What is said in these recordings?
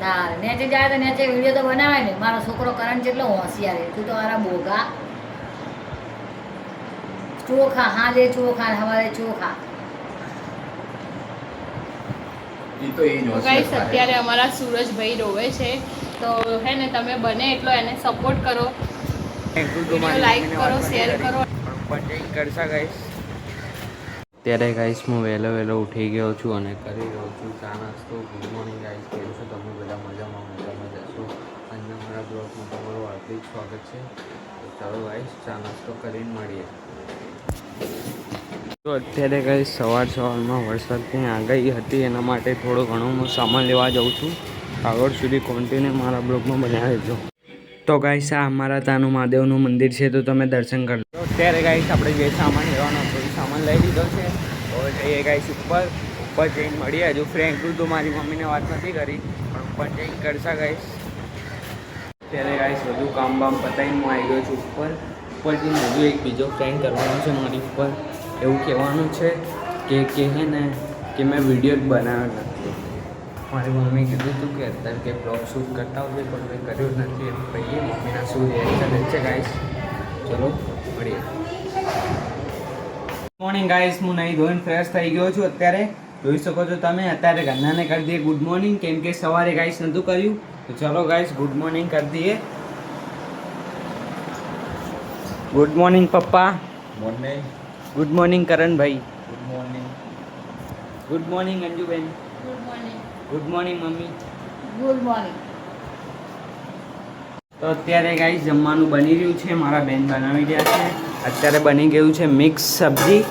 તાર નેચે જાય તો નેચે વિડીયો તો બનાવાય ને. મારો છોકરો કરણ જેટલો હોશિયાર છે. તું તો મારા બોગા ચોખા હાજે ચોખા હવારે ચોખા. ગાઈસ અત્યારે અમારા સૂરજભાઈ રોવે છે તો હે ને તમે બને એટલો એને સપોર્ટ કરો, લાઈક કરો, શેર કરો. ત્યારે ગાઈસ હું વહેલો ઉઠી ગયો છું અને કરી રહ્યો છું ચા નાસ્તો. ગુડ મોર્નિંગ ગાઈસ, કેમ છો તમે બધા? મજામાં જશો. આજના મારા બ્લોગમાં તમારું હાર્દિક સ્વાગત છે. તો ચાલો ગાઈસ ચા નાસ્તો કરીને મળીએ. તો અત્યારે ગાઈસ સવારમાં વરસાદની આગાહી હતી, એના માટે થોડો ઘણો હું સામાન લેવા જાઉં છું. આગળ સુધી કોન્ટિન્યુ મારા બ્લોગમાં બનાવી દેજો. તો ગાઈસ આ અમારા તાનું મહાદેવનું મંદિર છે, તો તમે દર્શન કરજો. તો અત્યારે ગાઈસ આપણે જે સામાન લેવાનો હતો એ સામાન લઈ લીધો છે. હવે જઈએ ગાઈસ ઉપર જઈને મળીએ. હજુ ફ્રેન્કનું તો મારી મમ્મીને વાત નથી કરી, પણ ઉપર જઈને કરશા ગાઈસ. અત્યારે ગાઈસ બધું કામ બામ પતાવીને હું આવી ગયો છું ઉપર જઈને હજુ એક બીજો ફ્રેન્ક કરવાનો છે મારી ઉપર. એવું કહેવાનું છે કે હે ને કે મેં વિડીયો જ બનાવ્યો નથી. મારી મમ્મી કીધું હતું કે અત્યારે કે બ્લોગ શૂટ કરતા હોય પણ મેં કર્યું જ નથી. એમ કહીએ મમ્મીના શું રિએક્શન છે ગાઈસ. ચલો મળીએ. મોર્નિંગ ગાઈસ, હું નહીં ધોઈને ફ્રેશ થઈ ગયો છું. અત્યારે જોઈ શકો છો તમે. અત્યારે ઘરનાને કરી દઈએ ગુડ મોર્નિંગ, કેમ કે સવારે ગાઈસ નહોતું કર્યું. તો ચલો ગાઈસ ગુડ મોર્નિંગ કરી દઈએ. ગુડ મોર્નિંગ પપ્પા. મોર્નિંગ. ગુડ મોર્નિંગ કરણભાઈ. Good morning. ગુડ મોર્નિંગ અંજુબેન. Good morning. ગુડ મોર્નિંગ મમ્મી. Good morning. તો અત્યારે ગાઈસ જમવાનું બની રહ્યું છે. મારા બેન બનાવી રહ્યા છે. અત્યારે બની ગયું છે મિક્સ સબ્જી,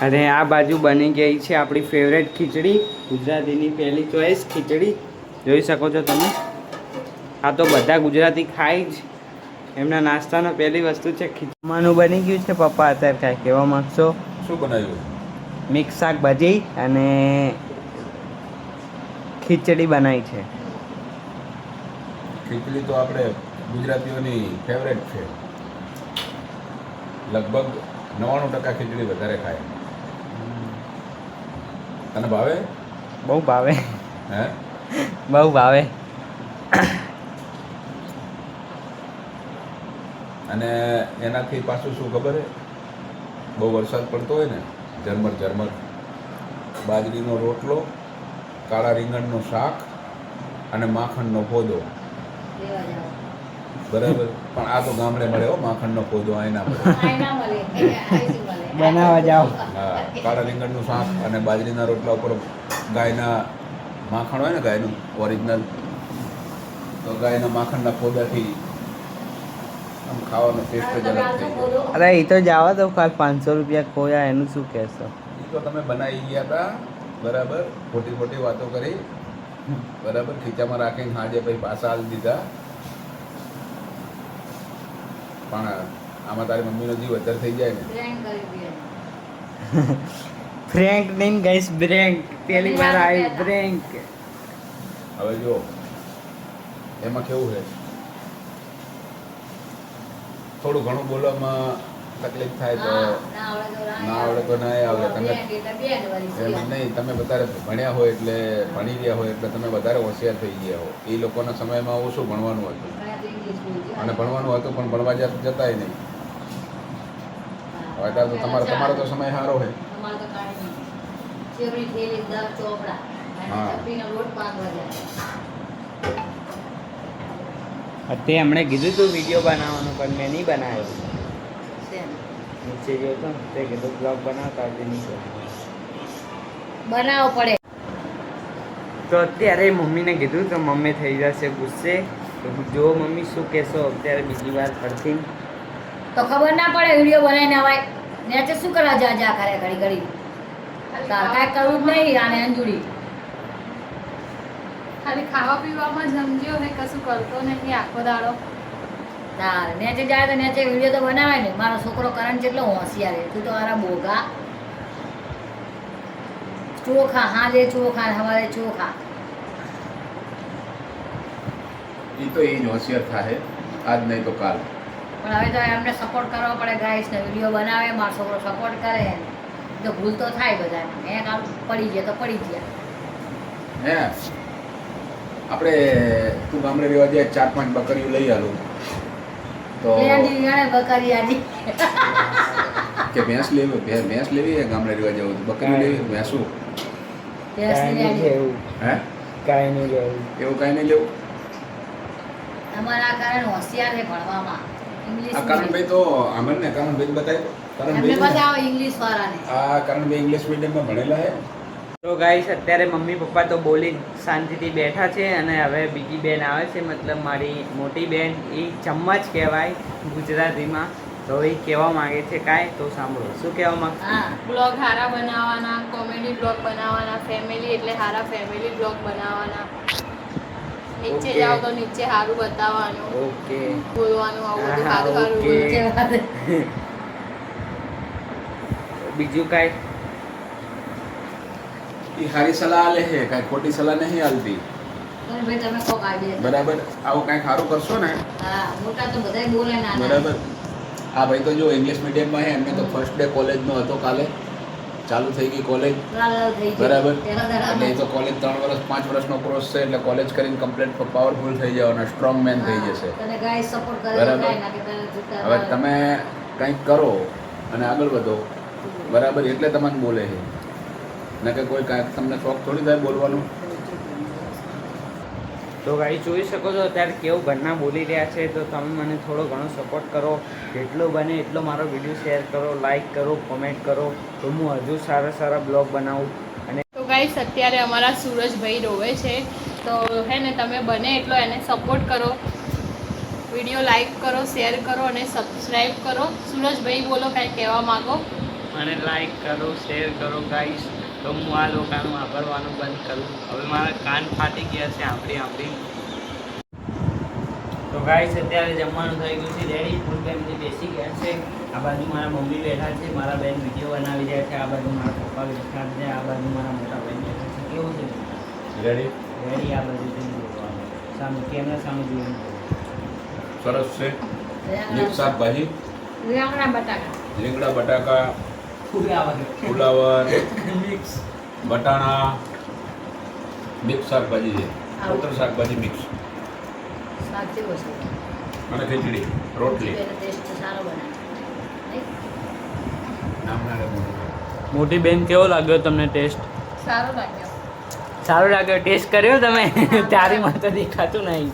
અને આ બાજુ બની ગઈ છે આપણી ફેવરેટ ખીચડી, ગુજરાતીની પહેલી ચોઈસ ખીચડી. જોઈ શકો છો તમે. આ તો બધા ગુજરાતી ખાય જ. એમના નાસ્તાનો પહેલી વસ્તુ છે ખીચવાનું બની ગયું છે. પપ્પા અત્યારે કાંઈ કહેવા માગશો? શું બનાવ્યું? મિક્સ શાકભાજી અને ખીચડી બનાવી છે. ખીચડી તો આપણે ગુજરાતીઓની ફેવરેટ છે. લગભગ 99% ખીચડી વધારે ખાય. તને ભાવે? બહુ ભાવે. હે? બહુ ભાવે. અને એનાથી પાછું શું ખબર છે? બહુ વરસાદ પડતો હોય ને, ઝરમર બાજરીનો રોટલો, કાળા રીંગણનું શાક અને માખણનો ફોદો. લેવા જાઓ. બરાબર. પણ આ તો ગામડે મળે હો, માખણનો ફોદો આયના મળે. આયના મળે. આયસી મળે. બનાવવા જાઓ. હા, કાળા રીંગણનું શાક અને બાજરીના રોટલા ઉપર ગાયના માખણ હોય ને, ગાયનું ઓરિજિનલ, તો ગાયના માખણના ફોદાથી આમ ખાવાનો ટેસ્ટ જ અલગ થઈ જાય. અરે એ તો જવા દો. કાલ 500 રૂપિયા ખોયા, એનું શું કહેશો? એ તો તમે બનાવી ગયા હતા, બરાબર. ખોટી વાતો કરી, બરાબર. ખીચામાં રાખીને સાંજે પછી પાછા આલી દીધા. પણ આમાં તારી મમ્મીનો જીવ વધારે થઈ જાય ને. પ્રેન્ક કરી દે. ફ્રેન્ક નહીં ગાઈસ, બ્રેન્ક. પહેલી વાર આવ્યું બ્રેન્ક. હવે જો એમાં કેવું છે, થોડું ઘણું બોલવામાં તકલીફ થાય તો ના આવડે તો ના આવડે. તમે એમ નહીં, તમે વધારે ભણ્યા હોય એટલે ભણી ગયા હોય એટલે તમે વધારે હોશિયાર થઈ ગયા હો. એ લોકોના સમયમાં ઓછું ભણવાનું હતું, અને ભણવાનું હતું પણ ભણવા જતાય નહીં. હવે ત્યારે તો તમારો તો સમય સારો છે. તે હમણે કીધું તું વિડીયો બનાવવાનું, પણ મેં નહીં બનાવ્યો. નીચે ગયો તો તે કીધું બ્લોગ બનાવતા આજે નહીં બનાવવો પડે. તો અત્યારે મમ્મીને કીધું તો મમ્મી થઈ જશે ગુસ્સે. તો જો મમ્મી શું કહેશો અત્યારે બીજી વાર ફરતી? તો ખબર ના પડે વિડીયો બનાવીને અવાય નેચે શું કરવા જા કરે ઘડી કાંઈ કરવું જ નહીં. આને અંજુડી ખાલી ખાવા પીવામાં જમજો ને, કશું કરતો નહીં આખો દાડો. તાર નેચે જાય તો નેચે વિડીયો તો બનાવાય ને. મારો છોકરો કરણ જેટલો હોશિયાર છે. તું તો મારા બોગા ચોખા હાજે ચોખા હવારે ચોખા. એ તો એ જ હોશિયાર થાય, આજ નહીં તો કાલ. પણ હવે તો એમને સપોર્ટ કરવો પડે ગાઈસ ને. વિડીયો બનાવે, મારો છોકરો સપોર્ટ કરે. તો ભૂલ તો થાય બધાને. મેં કાલ પડી ગયા તો પડી ગયા. હે આપણે તું ગામડે રહેવા જાય 4-5 બકરીઓ લઈ આલું તો બકરી આજી કે ભેંસ લેવી હે ગામડે રહેવા જવું તો બકરી લેવી ભેંસું હે કાંઈ નહીં લેવું. એવું કાંઈ નહીં લેવું. અમારા કારણ હોશિયાર છે ભણવામાં ઇંગ્લિશ આ કરણભાઈ તો આમરને કરણભાઈ બતાવી દો. એમને કરણભાઈ બતાવો ઇંગ્લિશ વાળાને આ કરણભાઈ ઇંગ્લિશ મીડિયમમાં ભણેલા હે. તો ગાઈસ અત્યારે મમ્મી પપ્પા તો બોલી શાંતિથી બેઠા છે અને હવે બીજી બેન આવે છે, મતલબ મારી મોટી બેન, એ ચમ્મચ કહેવાય ગુજરાતીમાં. તો એ કહેવા માંગે છે કાંઈ, તો સાંભળો શું કહેવા માંગે. હા બ્લોગ સારા બનાવવાના, કોમેડી બ્લોગ બનાવવાના, ફેમિલી એટલે સારા ફેમિલી બ્લોગ બનાવવાના, નીચે Okay. જાઓ તો નીચે સારું બતાવવાનું, ઓકે બોલવાનું આવું બધું હા, સારું સારું okay. બોલવાનું. બીજું કાંઈ. એ સારી સલાહ આલે છે, કાંઈ ખોટી સલાહ નહીં આલતી. ભાઈ તમે કોક આવી બરાબર. આવું કાંઈક સારું કરશો ને હા મોટા તો બધાય બોલે નાના બરાબર. આ ભાઈ તો જો ઇંગ્લિશ મીડિયમમાં છે, એમને તો ફર્સ્ટ ડે કોલેજનો હતો, કાલે ચાલુ થઈ ગઈ કોલેજ. લાલ થઈ ગયું. બરાબર. પહેલા એટલે દાડા એ તો કોલેજ 3 વર્ષ 5 વર્ષનો કોર્સ છે, એટલે કોલેજ કરીને કમ્પ્લીટ પાવરફુલ થઈ જવાના, સ્ટ્રોંગ મેન થઈ જશે. તને ગાય સપોર્ટ કરે બરાબર. તો કાંઈ ના કે તને જૂતા હવે મારે. તમે કંઈક કરો અને આગળ વધો, બરાબર, એટલે તમને બોલે છે. ન કે કોઈ કાંઈક તમને શોખ થોડી થાય બોલવાનું. તો ગાઈસ જોઈ શકો છો અત્યારે કેવું ઘરના બોલી રહ્યા છે, તો તમે મને થોડો ઘણો સપોર્ટ કરો, જેટલો બને એટલો મારો વિડીયો શેર કરો, લાઈક કરો, કોમેન્ટ કરો, તો હું હજુ સારા સારા બ્લોગ બનાવું. અને તો ગાઈસ અત્યારે અમારા સુરજભાઈ રોવે છે, તો હે ને તમે બને એટલો એને સપોર્ટ કરો, વિડીયો લાઈક કરો, શેર કરો અને સબસ્ક્રાઈબ કરો. સુરજભાઈ બોલો કાંઈ કહેવા માંગો. મને લાઈક કરો, શેર કરો ગાઈસ. તો હું આ લોકોનું વાપરવાનું બંધ કરું. હવે મારા કાન ફાટી ગયા છે આંબળી. તો ગાઈસ અત્યારે જમવાનું થઈ ગયું છે રેડી, ફૂલ ફેમિલી બેસી ગયા છે. આ બાજુ મારા મમ્મી બેઠા છે, મારા બેન વિડીયો બનાવી રહ્યા છે, આ બાજુ મારા પપ્પા બેઠા છે, આ બાજુ મારા મોટા બેન બેઠા છે. કેવું છે રેડી રેડી? આ બાજુ સામે કેમેરા સામે જોઈને સરસ છે. મિક્સ શાકભાજી, રીંગણા બટાકા રીંગણા બટાકા, ફુલાવર ફુલાવર, મિક્સ. બટાણા, મિક્સ શાકભાજી છે. ટોટલ શાકભાજી મિક્સ શાક જેવો છે અને ખીચડી, રોટલી. પેલો ટેસ્ટ સારો બનાવે નહીં? નામ ના લેવું. મોટી બેન કેવો લાગ્યો તમને ટેસ્ટ? સારો લાગ્યો. સારો લાગ્યો? ટેસ્ટ કર્યો તમે? તારી માં તો દેખાતું નહીં.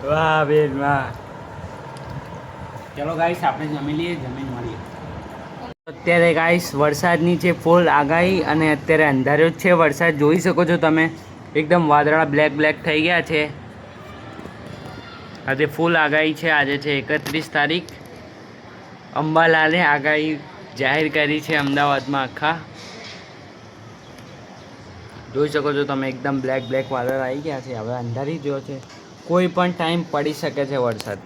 વાહ બેન વાહ. ચલો ગાઈસ આપણે જમી લઈએ, જમીન મળીએ. અત્યારે ગાઈસ વરસાદની છે ફૂલ આગાહી, અને અત્યારે અંધાર્યો જ છે વરસાદ, જોઈ શકો છો તમે. એકદમ વાદળા બ્લેક થઈ ગયા છે. આજે ફૂલ આગાહી છે. આજે છે 31 તારીખ. અંબાલાલે આગાહી જાહેર કરી છે અમદાવાદમાં આખા. જોઈ શકો છો તમે, એકદમ બ્લેક વાદળ આવી ગયા છે. હવે અંધારી ગયો છે, કોઈ પણ ટાઈમ પડી શકે છે વરસાદ.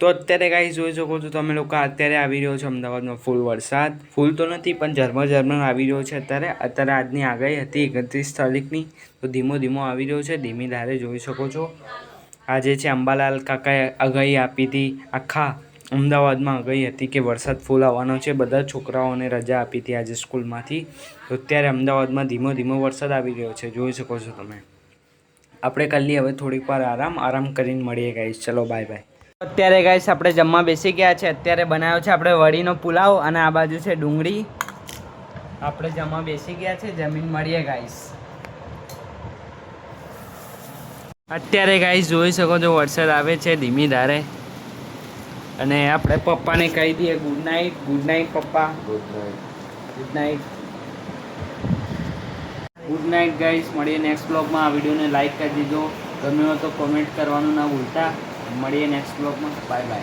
તો અત્યારે ગાઈસ જોઈ શકો છો તમે લોકો, અત્યારે આવી રહ્યો છે અમદાવાદમાં ફૂલ વરસાદ. ફૂલ તો નથી પણ ઝરમર આવી રહ્યો છે અત્યારે. આજની આગાહી હતી 31 તારીખની, તો ધીમો આવી રહ્યો છે, ધીમી ધારે જોઈ શકો છો. આજે છે અંબાલાલ કાકાએ આગાહી આપી હતી, આખા અમદાવાદમાં આગાહી હતી કે વરસાદ ફૂલ આવવાનો છે. બધા છોકરાઓને રજા આપી હતી આજે સ્કૂલમાંથી. તો અત્યારે અમદાવાદમાં ધીમો વરસાદ આવી રહ્યો છે, જોઈ શકો છો તમે. આપણે કરી હવે થોડીક વાર આરામ કરીને મળીએ ગાઈસ. ચલો બાય. અત્યારે ગાઈસ આપણે જમવા બેસી ગયા છે. અત્યારે બનાવ્યો છે આપણે વડીનો પુલાવ, અને આ બાજુ છે ડુંગળી. આપણે જમવા બેસી ગયા છે, જમીન મળીએ ગાઈસ. અત્યારે ગાઈસ જોઈ શકો છો વરસાદ આવે છે ધીમી ધારે, અને આપણે પપ્પાને કહી દઈએ ગુડ નાઇટ પપ્પા. Good night guys. મળીએ નેક્સ્ટ બ્લોગમાં. આ વિડીયોને લાઈક કરી દીધો, ગમ્યો તો કોમેન્ટ કરવાનું ના ભૂલતા. મળીએ નેક્સ્ટ બ્લોગમાં. બાય.